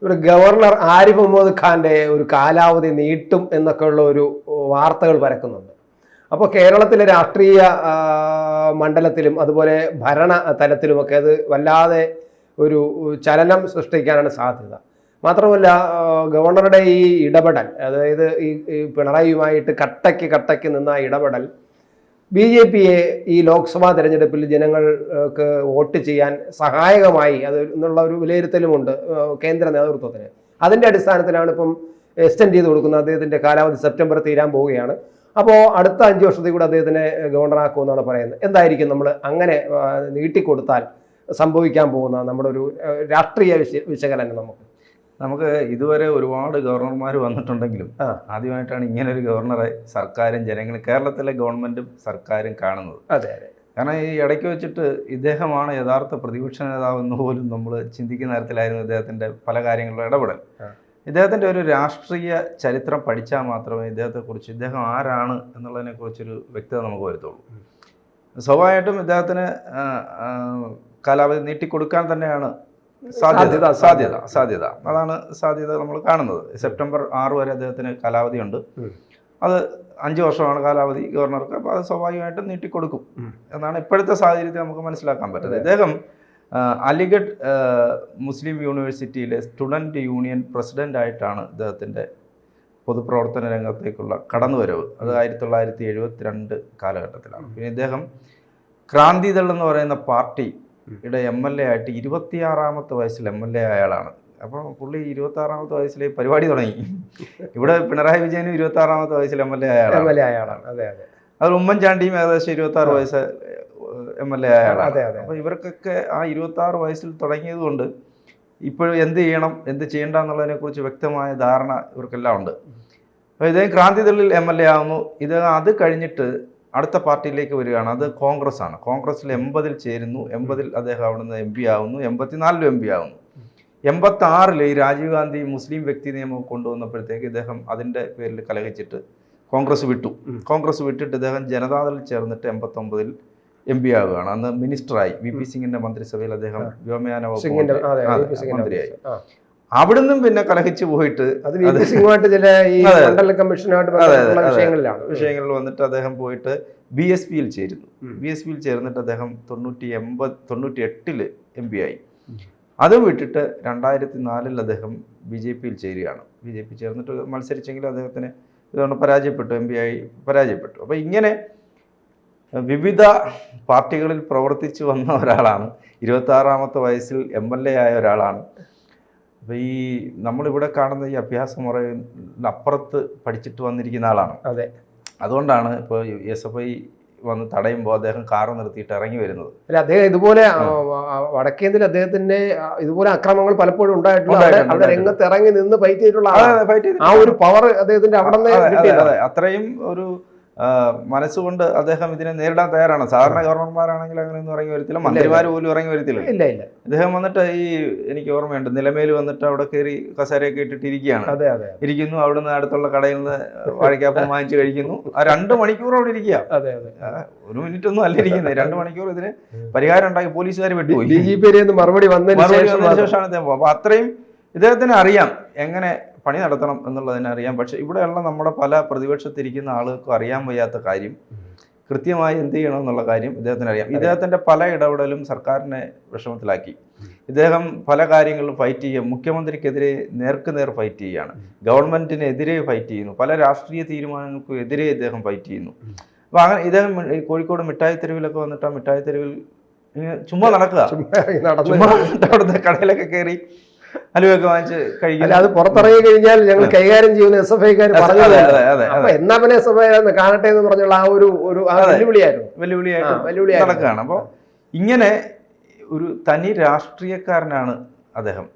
ഇവിടെ ഗവർണർ ആരിഫ് മുഹമ്മദ് ഖാന്റെ ഒരു കാലാവധി നീട്ടും എന്നൊക്കെയുള്ള ഒരു വാർത്തകൾ പരക്കുന്നുണ്ട്. അപ്പോൾ കേരളത്തിലെ രാഷ്ട്രീയ മണ്ഡലത്തിലും അതുപോലെ ഭരണ തലത്തിലുമൊക്കെ അത് വല്ലാതെ ഒരു ചലനം സൃഷ്ടിക്കാനാണ് സാധ്യത. മാത്രമല്ല ഗവർണറുടെ ഈ ഇടപെടൽ, അതായത് ഈ പിണറായിയുമായിട്ട് കട്ടയ്ക്ക് നിന്ന ഇടപെടൽ BJPയെ ഈ ലോക്സഭാ തെരഞ്ഞെടുപ്പിൽ ജനങ്ങൾക്ക് വോട്ട് ചെയ്യാൻ സഹായകമായി എന്നുള്ള ഒരു വിലയിരുത്തലുമുണ്ട് കേന്ദ്ര നേതൃത്വത്തിന്. അതിൻ്റെ അടിസ്ഥാനത്തിലാണ് ഇപ്പം എക്സ്റ്റെൻഡ് ചെയ്ത് കൊടുക്കുന്നത്. അദ്ദേഹത്തിൻ്റെ കാലാവധി സെപ്റ്റംബർ തീരാൻ പോവുകയാണ്. അപ്പോൾ അടുത്ത 5 വർഷത്തിൽ കൂടെ അദ്ദേഹത്തിനെ ഗവർണറാക്കുമെന്നാണ് പറയുന്നത്. എന്തായിരിക്കും നമ്മൾ അങ്ങനെ നീട്ടിക്കൊടുത്താൽ സംഭവിക്കാൻ പോകുന്ന നമ്മുടെ ഒരു രാഷ്ട്രീയ വിശകലനം? നമുക്ക് ഇതുവരെ ഒരുപാട് ഗവർണർമാർ വന്നിട്ടുണ്ടെങ്കിലും ആദ്യമായിട്ടാണ് ഇങ്ങനെ ഒരു ഗവർണറെ സർക്കാരും ജനങ്ങളും കേരളത്തിലെ ഗവൺമെന്റും സർക്കാരും കാണുന്നത്. അതെ. കാരണം ഈ ഇടയ്ക്ക് വെച്ചിട്ട് ഇദ്ദേഹമാണ് യഥാർത്ഥ പ്രതിപക്ഷ നേതാവെന്ന് പോലും നമ്മൾ ചിന്തിക്കുന്ന തരത്തിലായിരുന്നു ഇദ്ദേഹത്തിന്റെ പല കാര്യങ്ങളിലും ഇടപെടൽ. ഇദ്ദേഹത്തിന്റെ ഒരു രാഷ്ട്രീയ ചരിത്രം പഠിച്ചാൽ മാത്രമേ ഇദ്ദേഹത്തെക്കുറിച്ച്, ഇദ്ദേഹം ആരാണ് എന്നുള്ളതിനെ കുറിച്ചൊരു വ്യക്തത നമുക്ക് വരുത്തുള്ളൂ. സ്വാഭാവികമായിട്ടും ഇദ്ദേഹത്തിന് കാലാവധി നീട്ടിക്കൊടുക്കാൻ തന്നെയാണ് സാധ്യത. അതാണ് സാധ്യത നമ്മൾ കാണുന്നത്. സെപ്റ്റംബർ 6 വരെ അദ്ദേഹത്തിന് കാലാവധി ഉണ്ട്. അത് 5 വർഷമാണ് കാലാവധി ഗവർണർക്ക്. അപ്പോൾ അത് സ്വാഭാവികമായിട്ടും നീട്ടിക്കൊടുക്കും എന്നാണ് ഇപ്പോഴത്തെ സാഹചര്യത്തിൽ നമുക്ക് മനസ്സിലാക്കാൻ പറ്റുന്നത്. ഇദ്ദേഹം അലിഗഡ് മുസ്ലിം യൂണിവേഴ്സിറ്റിയിലെ സ്റ്റുഡൻറ് യൂണിയൻ പ്രസിഡൻ്റായിട്ടാണ് ഇദ്ദേഹത്തിൻ്റെ പൊതുപ്രവർത്തന രംഗത്തേക്കുള്ള കടന്നുവരവ്. അത് 1972 കാലഘട്ടത്തിലാണ്. പിന്നെ ഇദ്ദേഹം ക്രാന്തിദൾ എന്ന് പറയുന്ന പാർട്ടിയുടെ MLA ആയിട്ട് 26ാമത്തെ വയസ്സിൽ MLA ആയ ആളാണ്. അപ്പോൾ പുള്ളി 26ാമത്തെ വയസ്സിൽ പരിപാടി തുടങ്ങി. ഇവിടെ പിണറായി വിജയനും 26ാമത്തെ വയസ്സിൽ MLA ആയ ആളാണ്. അത് ഉമ്മൻചാണ്ടിയും ഏകദേശം 26 വയസ്സ് MLA ആയ ആളാണ്. അപ്പോൾ ഇവർക്കൊക്കെ ആ 26 വയസ്സിൽ തുടങ്ങിയത് കൊണ്ട് ഇപ്പോഴും എന്ത് ചെയ്യണം എന്ത് ചെയ്യേണ്ട എന്നുള്ളതിനെ കുറിച്ച് വ്യക്തമായ ധാരണ ഇവർക്കെല്ലാം ഉണ്ട്. അപ്പോൾ ഇദ്ദേഹം ക്രാന്തിദളിൽ MLA ആവുന്നു. അത് കഴിഞ്ഞിട്ട് അടുത്ത പാർട്ടിയിലേക്ക് വരികയാണ്. അത് കോൺഗ്രസ് ആണ്. കോൺഗ്രസ്സിൽ 80-ൽ ചേരുന്നു. 80-ൽ അദ്ദേഹം അവിടുന്ന് MP ആവുന്നു. 84-ലും MP ആവുന്നു. 86-ൽ ഈ രാജീവ് ഗാന്ധി മുസ്ലിം വ്യക്തി നിയമം കൊണ്ടുവന്നപ്പോഴത്തേക്ക് ഇദ്ദേഹം അതിൻ്റെ പേരിൽ കലഹിച്ചിട്ട് കോൺഗ്രസ് വിട്ടിട്ട് ഇദ്ദേഹം ജനതാദളിൽ ചേർന്നിട്ട് 89-ൽ MP ആവുകയാണ്. അന്ന് മിനിസ്റ്ററായി. VP സിംഗിന്റെ മന്ത്രിസഭയിൽ അദ്ദേഹം വ്യോമയാന വകുപ്പ് മന്ത്രിയായി. അവിടുന്നും പിന്നെ കലഹിച്ചു പോയിട്ട് വിഷയങ്ങളിൽ വന്നിട്ട് അദ്ദേഹം പോയിട്ട് BSPയിൽ ചേരുന്നു. BSPയിൽ ചേർന്നിട്ട് അദ്ദേഹം 98-ൽ MP ആയി. അത് വിട്ടിട്ട് 2004-ൽ അദ്ദേഹം BJPയിൽ ചേരുകയാണ്. BJP ചേർന്നിട്ട് മത്സരിച്ചെങ്കിലും അദ്ദേഹത്തിന് ഇതുകൊണ്ട് പരാജയപ്പെട്ടു. MP ആയി പരാജയപ്പെട്ടു. അപ്പോൾ ഇങ്ങനെ വിവിധ പാർട്ടികളിൽ പ്രവർത്തിച്ചു വന്ന ഒരാളാണ്. 26ാമത്തെ വയസ്സിൽ MLA ആയ ഒരാളാണ്. അപ്പോൾ ഈ നമ്മളിവിടെ കാണുന്ന ഈ അഭ്യാസ മുറയിൽ അപ്പുറത്ത് പഠിച്ചിട്ട് വന്നിരിക്കുന്ന ആളാണ്. അതെ. അതുകൊണ്ടാണ് ഇപ്പോൾ SFI വന്ന് തടയുമ്പോൾ അദ്ദേഹം കാറ് നിർത്തിയിട്ട് ഇറങ്ങി വരുന്നത്. അല്ല, അദ്ദേഹം ഇതുപോലെ വടക്കേന്ത്യയിൽ അദ്ദേഹത്തിന്റെ ഇതുപോലെ അക്രമങ്ങൾ പലപ്പോഴും ഉണ്ടായിട്ടുണ്ട്. രംഗത്ത് ഇറങ്ങി നിന്ന് ഫൈറ്റ് ചെയ്തിട്ടുള്ള ആ ഒരു പവർ അദ്ദേഹത്തിന്റെ അവിടെ അത്രയും ഒരു മനസ്സുകൊണ്ട് അദ്ദേഹം ഇതിനെ നേരിടാൻ തയ്യാറാണ്. സാധാരണ ഗവർണർമാരാണെങ്കിൽ അങ്ങനെയൊന്നും ഇറങ്ങി വരത്തില്ല. മന്ത്രിമാർ പോലും ഇറങ്ങി വരത്തില്ല. ഇദ്ദേഹം വന്നിട്ട് എനിക്ക് ഓർമ്മയുണ്ട്, നിലമേൽ വന്നിട്ട് അവിടെ കയറി കസേരയൊക്കെ ഇട്ടിട്ട് ഇരിക്കുന്നു. അവിടുന്ന് അടുത്തുള്ള കടയിൽ നിന്ന് വാഴക്കാപ്പം വാങ്ങിച്ച് കഴിക്കുന്നു. 2 മണിക്കൂർ അവിടെ ഇരിക്കുക. 1 മിനിറ്റ് ഒന്നും അല്ല ഇരിക്കുന്നത്. 2 മണിക്കൂർ ഇതിന് പരിഹാരം ഉണ്ടാക്കി പോലീസുകാർ വിട്ടുപോയി. മറുപടി വന്നതിന് ശേഷമാണ് ഇദ്ദേഹം. അപ്പൊ അത്രയും ഇദ്ദേഹത്തിന് അറിയാം എങ്ങനെ പണി നടത്തണം എന്നുള്ളതിനെ അറിയാം. പക്ഷെ ഇവിടെയുള്ള നമ്മുടെ പല പ്രതിപക്ഷത്തിരിക്കുന്ന ആളുകൾക്കും അറിയാൻ വയ്യാത്ത കാര്യം, കൃത്യമായി എന്ത് ചെയ്യണം എന്നുള്ള കാര്യം ഇദ്ദേഹത്തിന് അറിയാം. ഇദ്ദേഹത്തിൻ്റെ പല ഇടപെടലും സർക്കാരിനെ വിഷമത്തിലാക്കി. ഇദ്ദേഹം പല കാര്യങ്ങളിലും ഫൈറ്റ് ചെയ്യുക, മുഖ്യമന്ത്രിക്കെതിരെ നേർക്കുനേർ ഫൈറ്റ് ചെയ്യുകയാണ്, ഗവൺമെൻറ്റിനെതിരെ ഫൈറ്റ് ചെയ്യുന്നു, പല രാഷ്ട്രീയ തീരുമാനങ്ങൾക്കും എതിരെ ഇദ്ദേഹം ഫൈറ്റ് ചെയ്യുന്നു. അപ്പോൾ അങ്ങനെ ഇദ്ദേഹം കോഴിക്കോട് മിഠായി തെരുവിലൊക്കെ വന്നിട്ട് ആ മിഠായി തെരുവിൽ ചുമ്മാ നടക്കുക, ചുമ്മാ അവിടുത്തെ കടയിലൊക്കെ കയറി അലുവയൊക്കെ വാങ്ങിച്ച് കഴിക്കില്ല. അത് പുറത്തിറങ്ങി കഴിഞ്ഞാൽ ഞങ്ങൾ കൈകാര്യം ചെയ്യുന്ന SFIക്കാർ പറഞ്ഞത് എന്നാ പിന്നെ SFI കാണട്ടെ എന്ന് പറഞ്ഞുള്ള ആ ഒരു വെല്ലുവിളിയായിട്ട് നടക്കുകയാണ്. അപ്പോൾ ഇങ്ങനെ ഒരു തനി രാഷ്ട്രീയക്കാരനാണ് അദ്ദേഹം.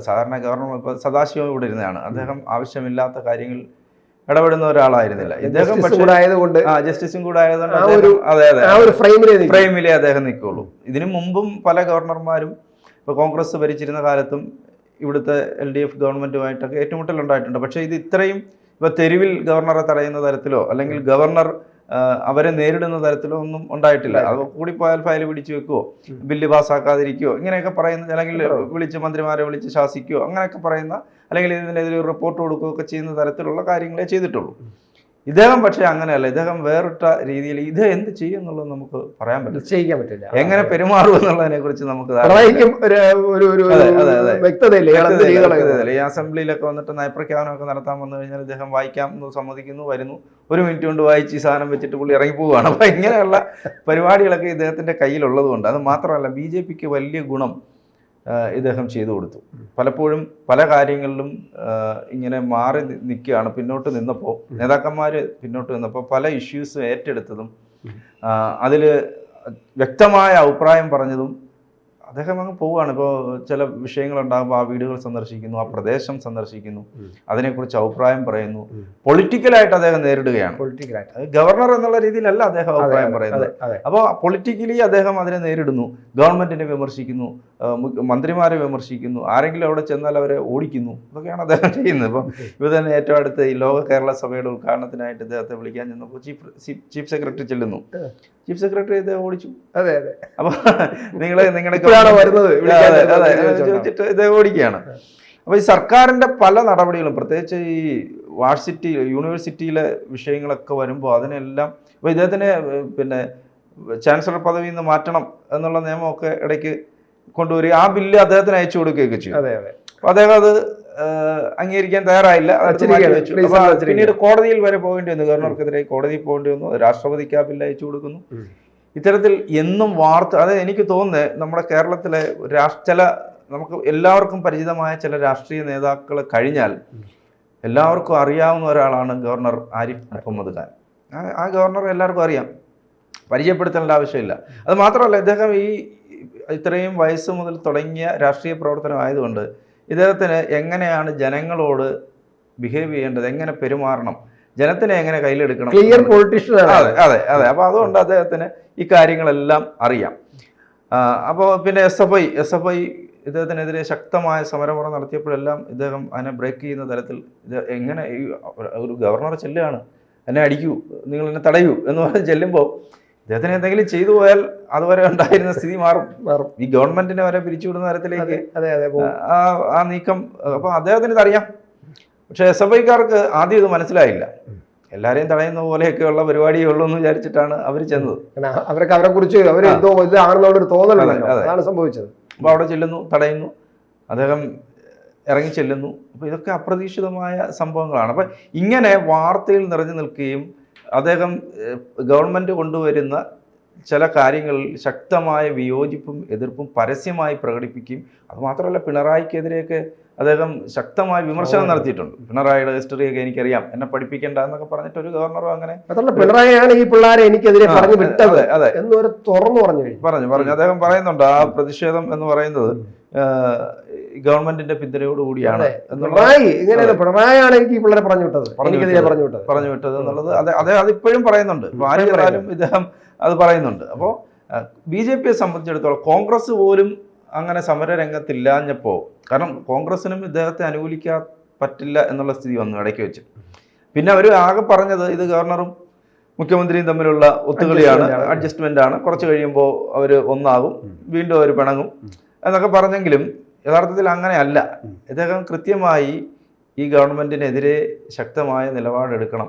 സാധാരണ ഗവർണർ ഇപ്പോൾ സദാശിവം ഇവിടെ ഇരുന്നതാണ്. അദ്ദേഹം ആവശ്യമില്ലാത്ത കാര്യങ്ങൾ ഇടപെടുന്ന ഒരാളായിരുന്നില്ല. ഇദ്ദേഹം ജസ്റ്റിസും കൂടെ ആയതുകൊണ്ട് ഫ്രെയിമിലേ അദ്ദേഹം നിൽക്കുള്ളൂ. ഇതിനു മുമ്പും പല ഗവർണർമാരും ഇപ്പോൾ കോൺഗ്രസ് ഭരിച്ചിരുന്ന കാലത്തും ഇവിടുത്തെ LDF ഗവൺമെൻറ്റുമായിട്ടൊക്കെ ഏറ്റുമുട്ടലുണ്ടായിട്ടുണ്ട്. പക്ഷേ ഇത് ഇത്രയും ഇപ്പോൾ തെരുവിൽ ഗവർണറെ തടയുന്ന തരത്തിലോ അല്ലെങ്കിൽ ഗവർണർ അവരെ നേരിടുന്ന തരത്തിലോ ഒന്നും ഉണ്ടായിട്ടില്ല. അത് കൂടിപ്പോയാൽ ഫയൽ പിടിച്ചു വെക്കുവോ, ബില്ല് പാസ്സാക്കാതിരിക്കുകയോ, ഇങ്ങനെയൊക്കെ പറയുന്ന, അല്ലെങ്കിൽ വിളിച്ച് മന്ത്രിമാരെ വിളിച്ച് ശാസിക്കുകയോ അങ്ങനെയൊക്കെ പറയുന്ന, അല്ലെങ്കിൽ ഇതിനെതിരെ ഒരു റിപ്പോർട്ട് കൊടുക്കുകയോ ഒക്കെ ചെയ്യുന്ന തരത്തിലുള്ള കാര്യങ്ങളെ ചെയ്തിട്ടുള്ളൂ. ഇദ്ദേഹം പക്ഷേ അങ്ങനെയല്ല. ഇദ്ദേഹം വേറിട്ട രീതിയിൽ ഇത് എന്ത് ചെയ്യും എന്നുള്ളത് നമുക്ക് പറയാൻ പറ്റില്ല. എങ്ങനെ പെരുമാറും എന്നുള്ളതിനെ കുറിച്ച് നമുക്ക് ഈ അസംബ്ലിയിലൊക്കെ വന്നിട്ട് നയപ്രഖ്യാപനമൊക്കെ നടത്താൻ വന്നു കഴിഞ്ഞാൽ ഇദ്ദേഹം വായിക്കാം എന്ന് സമ്മതിക്കുന്നു, വരുന്നു, 1 മിനിറ്റ് കൊണ്ട് വായിച്ച് ഈ സാധനം വെച്ചിട്ട് പുള്ളി ഇറങ്ങി പോവുകയാണ്. അപ്പൊ ഇങ്ങനെയുള്ള പരിപാടികളൊക്കെ ഇദ്ദേഹത്തിന്റെ കയ്യിലുള്ളത് കൊണ്ട്, അത് മാത്രമല്ല BJPക്ക് വലിയ ഗുണം ഇദ്ദേഹം ചെയ്തു കൊടുത്തു. പലപ്പോഴും പല കാര്യങ്ങളിലും ഇങ്ങനെ മാറി നിൽക്കുകയാണ്. പിന്നോട്ട് നിന്നപ്പോൾ, നേതാക്കന്മാർ പിന്നോട്ട് നിന്നപ്പോൾ പല ഇഷ്യൂസും ഏറ്റെടുത്തതും അതിൽ വ്യക്തമായ അഭിപ്രായം പറഞ്ഞതും അദ്ദേഹം അങ്ങ് പോവുകയാണ്. ഇപ്പോൾ ചില വിഷയങ്ങളുണ്ടാകുമ്പോൾ ആ വീടുകൾ സന്ദർശിക്കുന്നു, ആ പ്രദേശം സന്ദർശിക്കുന്നു, അതിനെക്കുറിച്ച് അഭിപ്രായം പറയുന്നു. പൊളിറ്റിക്കലായിട്ട് അദ്ദേഹം നേരിടുകയാണ്. ഗവർണർ എന്നുള്ള രീതിയിലല്ല അദ്ദേഹം അഭിപ്രായം പറയുന്നത്. അപ്പോൾ പൊളിറ്റിക്കലി അദ്ദേഹം അതിനെ നേരിടുന്നു, ഗവൺമെന്റിനെ വിമർശിക്കുന്നു, മന്ത്രിമാരെ വിമർശിക്കുന്നു, ആരെങ്കിലും അവിടെ ചെന്നാൽ അവരെ ഓടിക്കുന്നു. ഇതൊക്കെയാണ് അദ്ദേഹം ചെയ്യുന്നത്. ഇപ്പം ഇവ തന്നെ ഏറ്റവും അടുത്ത് ഈ ലോക കേരള സഭയുടെ ഉദ്ഘാടനത്തിനായിട്ട് ഇദ്ദേഹത്തെ വിളിക്കാൻ ചെന്നപ്പോൾ ചീഫ് സെക്രട്ടറി ചെല്ലുന്നു. ചീഫ് സെക്രട്ടറി ഇദ്ദേഹം ഓടിച്ചു. അപ്പൊ നിങ്ങളുടെ ചോദിച്ചിട്ട് ഇദ്ദേഹം ഓടിക്കുകയാണ്. അപ്പൊ ഈ സർക്കാരിന്റെ പല നടപടികളും, പ്രത്യേകിച്ച് ഈ വാഴ്സിറ്റി യൂണിവേഴ്സിറ്റിയിലെ വിഷയങ്ങളൊക്കെ വരുമ്പോൾ അതിനെല്ലാം, അപ്പൊ ഇദ്ദേഹത്തിന് പിന്നെ ചാൻസലർ പദവിയിൽ നിന്ന് മാറ്റണം എന്നുള്ള നിയമമൊക്കെ ഇടയ്ക്ക് കൊണ്ടുവരിക, ആ ബില്ല് അദ്ദേഹത്തിന് അയച്ചു കൊടുക്കുകയൊക്കെ ചെയ്യും. അപ്പൊ അദ്ദേഹം അത് അംഗീകരിക്കാൻ തയ്യാറായില്ല. പിന്നീട് കോടതിയിൽ വരെ പോകേണ്ടി വന്നു, ഗവർണർക്കെതിരെ കോടതിയിൽ പോകേണ്ടി വന്നു. രാഷ്ട്രപതിക്ക് ആ ബില്ല് അയച്ചു കൊടുക്കുന്നു. ഇത്തരത്തിൽ എന്നും വാർത്ത, അതായത് എനിക്ക് തോന്നുന്നത് നമ്മുടെ കേരളത്തിലെ ചില നമുക്ക് എല്ലാവർക്കും പരിചിതമായ ചില രാഷ്ട്രീയ നേതാക്കൾ കഴിഞ്ഞാൽ എല്ലാവർക്കും അറിയാവുന്ന ഒരാളാണ് ഗവർണർ ആരിഫ് മുഹമ്മദ് ഖാൻ. ആ ഗവർണർ എല്ലാവർക്കും അറിയാം, പരിചയപ്പെടുത്തേണ്ട ആവശ്യമില്ല. അത് മാത്രമല്ല, ഇദ്ദേഹം ഇത്രയും വയസ്സ് മുതൽ തുടങ്ങിയ രാഷ്ട്രീയ പ്രവർത്തനം ആയതുകൊണ്ട് ഇദ്ദേഹത്തിന് എങ്ങനെയാണ് ജനങ്ങളോട് ബിഹേവ് ചെയ്യേണ്ടത്, എങ്ങനെ പെരുമാറണം, ജനത്തിനെ എങ്ങനെ കയ്യിലെടുക്കണം, ക്ലിയർ പൊളിറ്റീഷ്യൻ. അതെ. അപ്പോൾ അതുകൊണ്ട് അദ്ദേഹത്തിന് ഈ കാര്യങ്ങളെല്ലാം അറിയാം. അപ്പോൾ പിന്നെ എസ് എഫ് ഐ ഇദ്ദേഹത്തിനെതിരെ ശക്തമായ സമരമുറ നടത്തിയപ്പോഴെല്ലാം ഇദ്ദേഹം അതിനെ ബ്രേക്ക് ചെയ്യുന്ന തരത്തിൽ, ഇത് എങ്ങനെ ഒരു ഗവർണർ ചെല്ലുകയാണ്, എന്നെ അടിക്കൂ, നിങ്ങൾ എന്നെ തടയൂ എന്ന് പറഞ്ഞ് ചെല്ലുമ്പോൾ ഇദ്ദേഹത്തിന് എന്തെങ്കിലും ചെയ്തു പോയാൽ അതുവരെ ഉണ്ടായിരുന്ന സ്ഥിതി മാറും. ഈ ഗവൺമെന്റിനെ വരെ പിരിച്ചുവിടുന്ന തരത്തിലേക്ക് ആ നീക്കം. അപ്പൊ അദ്ദേഹത്തിന് ഇതറിയാം. പക്ഷെ SFIക്കാർക്ക് ആദ്യം ഇത് മനസ്സിലായില്ല. എല്ലാരെയും തടയുന്ന പോലെയൊക്കെയുള്ള പരിപാടിയേ ഉള്ളൂ എന്ന് വിചാരിച്ചിട്ടാണ് അവർ ചെന്നത്. അവർക്ക് അവരെ കുറിച്ച് അവരെന്തോ ഇതാണെന്നുള്ളൊരു തോന്നലാണ് സംഭവിച്ചത്. അപ്പൊ അവിടെ ചെല്ലുന്നു, തടയുന്നു, അദ്ദേഹം ഇറങ്ങി ചെല്ലുന്നു. അപ്പൊ ഇതൊക്കെ അപ്രതീക്ഷിതമായ സംഭവങ്ങളാണ്. അപ്പൊ ഇങ്ങനെ വാർത്തയിൽ നിറഞ്ഞു നിൽക്കുകയും അദ്ദേഹം ഗവൺമെന്റ് കൊണ്ടുവരുന്ന ചില കാര്യങ്ങളിൽ ശക്തമായ വിയോജിപ്പും എതിർപ്പും പരസ്യമായി പ്രകടിപ്പിക്കുകയും, അതുമാത്രമല്ല പിണറായിക്കെതിരെയൊക്കെ അദ്ദേഹം ശക്തമായ വിമർശനം നടത്തിയിട്ടുണ്ട്. പിണറായിയുടെ ഹിസ്റ്ററിയൊക്കെ എനിക്കറിയാം, എന്നെ പഠിപ്പിക്കേണ്ട എന്നൊക്കെ പറഞ്ഞിട്ട് ഒരു ഗവർണറും അങ്ങനെ. പിണറായിയാണ് ഈ പിള്ളേരെ എനിക്കെതിരെ പറഞ്ഞു വിട്ടത് എന്നൊരു തുറന്നു പറഞ്ഞു അദ്ദേഹം പറയുന്നുണ്ട്. ആ പ്രതിഷേധം എന്ന് പറയുന്നത് ഗവൺമെന്റിന്റെ പിന്തുണയോടുകൂടിയാണ് പിണറായിയാണ് എനിക്ക് ഈ പിള്ളേരെ പറഞ്ഞു വിട്ടത് എന്നുള്ളത് അതിപ്പോഴും പറയുന്നുണ്ട്. ആര് പറഞ്ഞാലും ഇദ്ദേഹം അത് പറയുന്നുണ്ട്. അപ്പോൾ BJPയെ സംബന്ധിച്ചിടത്തോളം കോൺഗ്രസ് പോലും അങ്ങനെ സമര രംഗത്തില്ലാഞ്ഞപ്പോൾ, കാരണം കോൺഗ്രസിനും ഇദ്ദേഹത്തെ അനുകൂലിക്കാൻ പറ്റില്ല എന്നുള്ള സ്ഥിതി വന്നു ഇടയ്ക്ക് വെച്ച്. പിന്നെ അവർ ആകെ പറഞ്ഞത് ഇത് ഗവർണറും മുഖ്യമന്ത്രിയും തമ്മിലുള്ള ഒത്തുകളിയാണ്, അഡ്ജസ്റ്റ്മെന്റ് ആണ്, കുറച്ച് കഴിയുമ്പോൾ അവർ ഒന്നാകും, വീണ്ടും അവർ പിണങ്ങും എന്നൊക്കെ പറഞ്ഞെങ്കിലും യഥാർത്ഥത്തിൽ അങ്ങനെയല്ല. ഇദ്ദേഹം കൃത്യമായി ഈ ഗവൺമെന്റിനെതിരെ ശക്തമായ നിലപാടെടുക്കണം,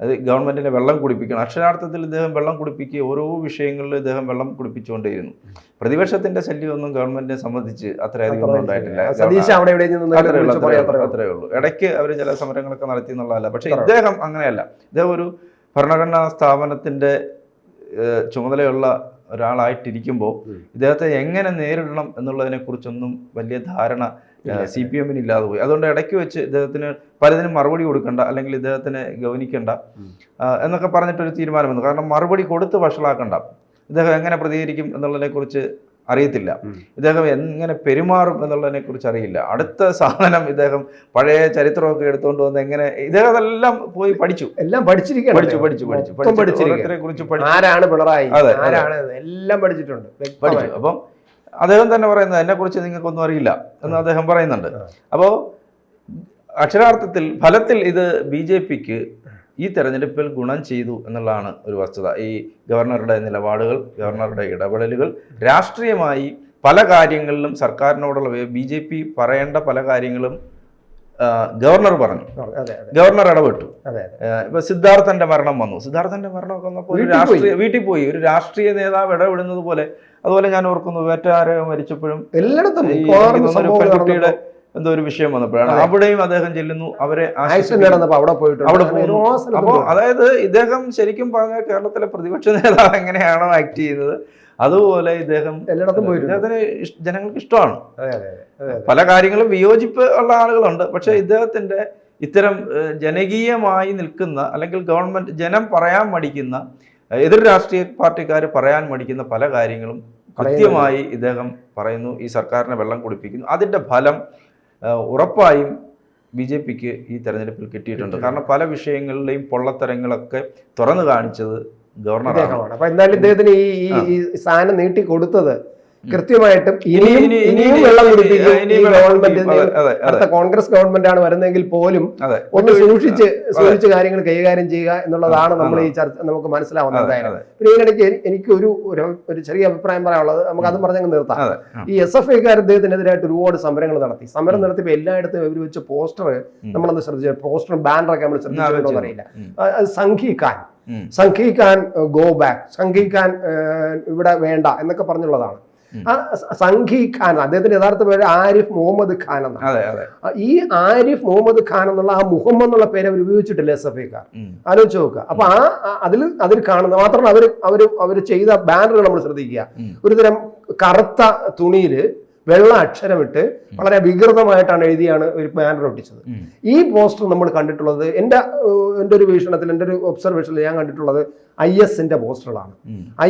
അത് ഗവൺമെന്റിനെ വെള്ളം കുടിപ്പിക്കണം. അക്ഷരാർത്ഥത്തിൽ ഇദ്ദേഹം വെള്ളം കുടിപ്പിക്കുക, ഓരോ വിഷയങ്ങളിലും ഇദ്ദേഹം വെള്ളം കുടിപ്പിച്ചുകൊണ്ടേയിരുന്നു. പ്രതിപക്ഷത്തിന്റെ ശല്യമൊന്നും ഗവൺമെന്റിനെ സംബന്ധിച്ച് അത്രയധികം ഒന്നും ഉണ്ടായിട്ടില്ല. അത്രയേ ഉള്ളൂ. ഇടയ്ക്ക് അവർ ചില സമരങ്ങളൊക്കെ നടത്തി എന്നുള്ളതല്ല. പക്ഷെ ഇദ്ദേഹം അങ്ങനെയല്ല. ഇദ്ദേഹം ഒരു ഭരണഘടനാ സ്ഥാപനത്തിന്റെ ചുമതലയുള്ള ഒരാളായിട്ടിരിക്കുമ്പോൾ ഇദ്ദേഹത്തെ എങ്ങനെ നേരിടണം എന്നുള്ളതിനെ കുറിച്ചൊന്നും വലിയ ധാരണ CPM-ന് ഇല്ലാതെ പോയി. അതുകൊണ്ട് ഇടയ്ക്ക് വെച്ച് ഇദ്ദേഹത്തിന് പലതിനും മറുപടി കൊടുക്കണ്ട, അല്ലെങ്കിൽ ഇദ്ദേഹത്തിനെ ഗൗനിക്കണ്ട എന്നൊക്കെ പറഞ്ഞിട്ടൊരു തീരുമാനം വന്നു. കാരണം മറുപടി കൊടുത്ത് വഷളാക്കണ്ട, ഇദ്ദേഹം എങ്ങനെ പ്രതികരിക്കും എന്നുള്ളതിനെ കുറിച്ച് അറിയത്തില്ല, ഇദ്ദേഹം എങ്ങനെ പെരുമാറും എന്നുള്ളതിനെ കുറിച്ച് അറിയില്ല. അടുത്ത സാധനം ഇദ്ദേഹം പഴയ ചരിത്രമൊക്കെ എടുത്തുകൊണ്ട് വന്ന് എങ്ങനെ ഇദ്ദേഹം അതെല്ലാം പോയി പഠിച്ചു, എല്ലാം പഠിച്ചിരിക്കുകയാണ്, ആരാണ് പിണറായി, എല്ലാം പഠിച്ചിട്ടുണ്ട്. അപ്പം അദ്ദേഹം തന്നെ പറയുന്നത് എന്നെ കുറിച്ച് നിങ്ങൾക്കൊന്നും അറിയില്ല എന്ന് അദ്ദേഹം പറയുന്നുണ്ട്. അപ്പോൾ അക്ഷരാർത്ഥത്തിൽ ഫലത്തിൽ ഇത് BJPക്ക് ഈ തെരഞ്ഞെടുപ്പിൽ ഗുണം ചെയ്തു എന്നുള്ളതാണ് ഒരു വസ്തുത. ഈ ഗവർണറുടെ നിലപാടുകൾ, ഗവർണറുടെ ഇടപെടലുകൾ രാഷ്ട്രീയമായി പല കാര്യങ്ങളിലും സർക്കാരിനോടുള്ള BJP പറയേണ്ട പല കാര്യങ്ങളും ഗവർണർ പറഞ്ഞു, ഗവർണർ ഇടപെട്ടു. ഇപ്പൊ സിദ്ധാർത്ഥന്റെ മരണം വന്നു, സിദ്ധാർത്ഥന്റെ മരണമൊക്കെ വന്നപ്പോൾ ഒരു വീട്ടിൽ പോയി ഒരു രാഷ്ട്രീയ നേതാവ് ഇടപെടുന്നത് പോലെ. അതുപോലെ ഞാൻ ഓർക്കുന്നു വേറ്റാരെ മരിച്ചപ്പോഴും എല്ലായിടത്തും ഒരു പെൺകുട്ടിയുടെ എന്തോ ഒരു വിഷയം വന്നപ്പോഴാണ് അവിടെയും അദ്ദേഹം ചെല്ലുന്നു, അവരെ അവിടെ പോകുന്നു. അപ്പോൾ അതായത് ഇദ്ദേഹം ശരിക്കും പറഞ്ഞാൽ കേരളത്തിലെ പ്രതിപക്ഷ നേതാവ് എങ്ങനെയാണോ ആക്ട് ചെയ്യുന്നത് അതുപോലെ ഇദ്ദേഹം എല്ലായിടത്തും പോയി. ഇദ്ദേഹത്തിന് ജനങ്ങൾക്ക് ഇഷ്ടമാണ്. പല കാര്യങ്ങളും വിയോജിപ്പ് ഉള്ള ആളുകളുണ്ട്, പക്ഷെ ഇദ്ദേഹത്തിന്റെ ഇത്തരം ജനകീയമായി നിൽക്കുന്ന അല്ലെങ്കിൽ ഗവൺമെന്റ് ജനം പറയാൻ മടിക്കുന്ന, എതിർ രാഷ്ട്രീയ പാർട്ടിക്കാർ പറയാൻ മടിക്കുന്ന പല കാര്യങ്ങളും കൃത്യമായി ഇദ്ദേഹം പറയുന്നു. ഈ സർക്കാരിനെ വെള്ളം കുടിപ്പിക്കുന്നു. അതിന്റെ ഫലം ഉറപ്പായും BJPക്ക് ഈ തെരഞ്ഞെടുപ്പിൽ കിട്ടിയിട്ടുണ്ട്. കാരണം പല വിഷയങ്ങളിലെയും പൊള്ളത്തരങ്ങളൊക്കെ തുറന്നു കാണിച്ചത് ഗവർണറാണ്. അപ്പൊ എന്തായാലും ഇദ്ദേഹത്തിന് ഈ സ്ഥാനം നീട്ടി കൊടുത്തത് കൃത്യമായിട്ടും ഇനിയും വെള്ളം കുടിപ്പിക്കും. അടുത്ത കോൺഗ്രസ് ഗവൺമെന്റ് ആണ് വരുന്നതെങ്കിൽ പോലും ഒന്ന് സൂക്ഷിച്ച് കാര്യങ്ങൾ കൈകാര്യം ചെയ്യുക എന്നുള്ളതാണ് നമ്മൾ ഈ ചർച്ച നമുക്ക് മനസ്സിലാവുന്നത്. എന്തായാലും പിന്നെ ഇതിനിടയ്ക്ക് എനിക്ക് ഒരു ചെറിയ അഭിപ്രായം പറയാനുള്ളത്, നമുക്ക് അതും പറഞ്ഞങ്ങ് നിർത്താം. ഈ SFIക്കാർ ഇദ്ദേഹത്തിനെതിരായിട്ട് ഒരുപാട് സമരം നടത്തിയപ്പോൾ എല്ലായിടത്തും ഇവർ വെച്ച പോസ്റ്റർ നമ്മളൊന്ന് ശ്രദ്ധിച്ചു, പോസ്റ്ററും ബാനറൊക്കെ നമ്മൾ ശ്രദ്ധിച്ചിട്ടുണ്ടോ എന്നറിയില്ല. സംഘിക്കാൻ ഗോ ബാക്ക്, സംഘിക്കാൻ ഇവിടെ വേണ്ട എന്നൊക്കെ പറഞ്ഞുള്ളതാണ്. സംഘി ഖാൻ, അദ്ദേഹത്തിന്റെ യഥാർത്ഥ പേര് ആരിഫ് മുഹമ്മദ് ഖാൻ എന്നാണ്. ഈ ആരിഫ് മുഹമ്മദ് ഖാൻ എന്നുള്ള ആ മുഹമ്മദ് എന്നുള്ള പേര് അവർ ഉപയോഗിച്ചിട്ടില്ല SFIക്കാർ. ആലോചിച്ച് നോക്കുക. അപ്പൊ അതിൽ കാണുന്ന മാത്രമല്ല അവര് ചെയ്ത ബാനറുകൾ നമ്മൾ ശ്രദ്ധിക്കുക. ഒരുതരം കറുത്ത തുണിയില് വെള്ള അക്ഷരമിട്ട് വളരെ വികൃതമായിട്ടാണ് എഴുതിയാണ് ഒരു ബാനർ ഒട്ടിച്ചത്. ഈ പോസ്റ്റർ നമ്മൾ കണ്ടിട്ടുള്ളത് എൻ്റെ ഒരു വീക്ഷണത്തിൽ, എൻ്റെ ഒരു ഒബ്സർവേഷനിൽ ഞാൻ കണ്ടിട്ടുള്ളത് ISന്റെ പോസ്റ്ററുകളാണ്.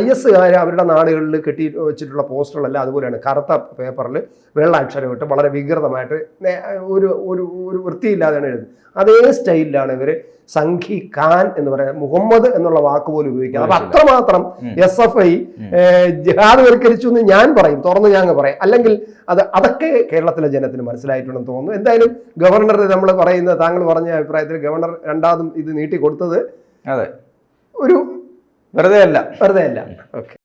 ISകാർ അവരുടെ നാടുകളിൽ കെട്ടി വെച്ചിട്ടുള്ള പോസ്റ്ററുകളല്ല അതുപോലെയാണ്, കറുത്ത പേപ്പറിൽ വെള്ള അക്ഷരമിട്ട് വളരെ വികൃതമായിട്ട് ഒരു വൃത്തിയില്ലാതെയാണ് എഴുതുന്നത്. അതേ സ്റ്റൈലിലാണ് ഇവര് സംഘി ഖാൻ എന്ന് പറയുന്നത്, മുഹമ്മദ് എന്നുള്ള വാക്ക് പോലും ഉപയോഗിക്കുന്നത്. അപ്പൊ അത്രമാത്രം SFI ജിഹാദവൽക്കരിച്ചു എന്ന് ഞാൻ പറയും, തുറന്ന് ഞാൻ പറയാം. അല്ലെങ്കിൽ അതൊക്കെ കേരളത്തിലെ ജനത്തിന് മനസ്സിലായിട്ടുണ്ടെന്ന് തോന്നുന്നു. എന്തായാലും ഗവർണർ നമ്മൾ പറയുന്ന, താങ്കൾ പറഞ്ഞ അഭിപ്രായത്തിൽ ഗവർണർ രണ്ടാമതും ഇത് നീട്ടി കൊടുത്തത് അതെ ഒരു വെറുതെ അല്ല. ഓക്കെ.